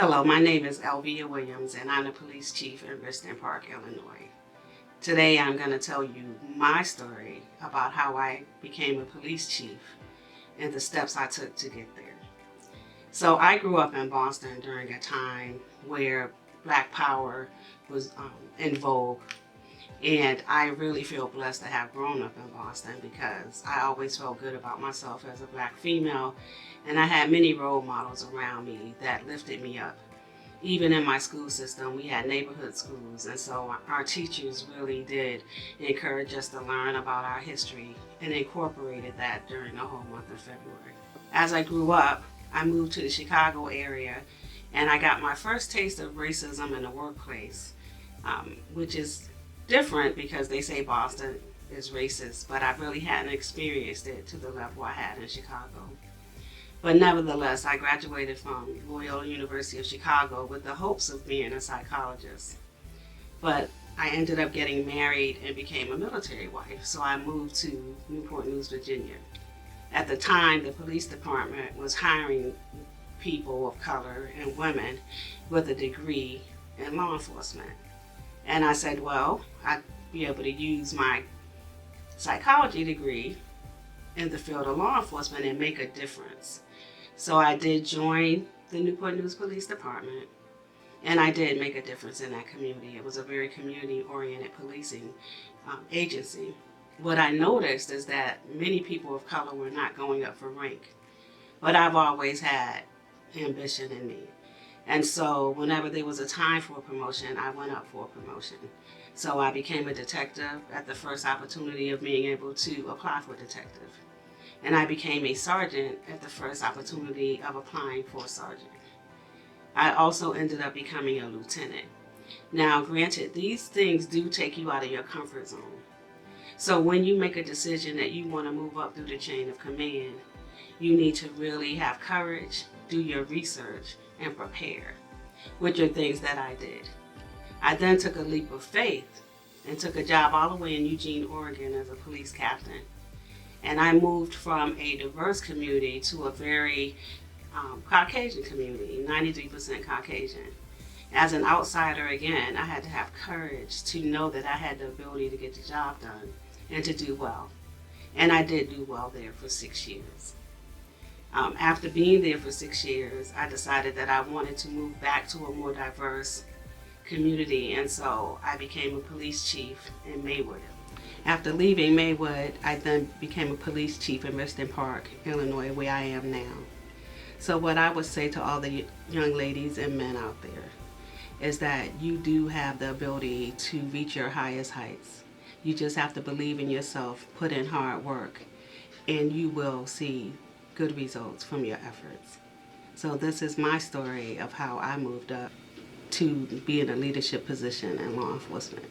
Hello, my name is Elvia Williams and I'm the police chief in Richton Park, Illinois. Today I'm going to tell you my story about how I became a police chief and the steps I took to get there. So I grew up in Boston during a time where Black Power was in vogue, and I really feel blessed to have grown up in Boston because I always felt good about myself as a Black female, and I had many role models around me that lifted me up. Even in my school system, we had neighborhood schools, and so our teachers really did encourage us to learn about our history and incorporated that during the whole month of February. As I grew up, I moved to the Chicago area, and I got my first taste of racism in the workplace, which is different because they say Boston is racist, but I really hadn't experienced it to the level I had in Chicago. But nevertheless, I graduated from Loyola University of Chicago with the hopes of being a psychologist. But I ended up getting married and became a military wife, so I moved to Newport News, Virginia. At the time, the police department was hiring people of color and women with a degree in law enforcement. And I said, well, I'd be able to use my psychology degree in the field of law enforcement and make a difference. So I did join the Newport News Police Department, and I did make a difference in that community. It was a very community-oriented policing agency. What I noticed is that many people of color were not going up for rank, but I've always had ambition in me. And so whenever there was a time for a promotion, I went up for a promotion. So I became a detective at the first opportunity of being able to apply for detective. And I became a sergeant at the first opportunity of applying for a sergeant. I also ended up becoming a lieutenant. Now, granted, these things do take you out of your comfort zone. So when you make a decision that you want to move up through the chain of command, you need to really have courage, do your research, and prepare, which are things that I did. I then took a leap of faith and took a job all the way in Eugene, Oregon as a police captain. And I moved from a diverse community to a very Caucasian community, 93% Caucasian. As an outsider, again, I had to have courage to know that I had the ability to get the job done and to do well. And I did do well there for 6 years. After being there for 6 years, I decided that I wanted to move back to a more diverse community, and so I became a police chief in Maywood. After leaving Maywood, I then became a police chief in Richton Park, Illinois, where I am now. So what I would say to all the young ladies and men out there is that you do have the ability to reach your highest heights. You just have to believe in yourself, put in hard work, and you will see good results from your efforts. So this is my story of how I moved up to be in a leadership position in law enforcement.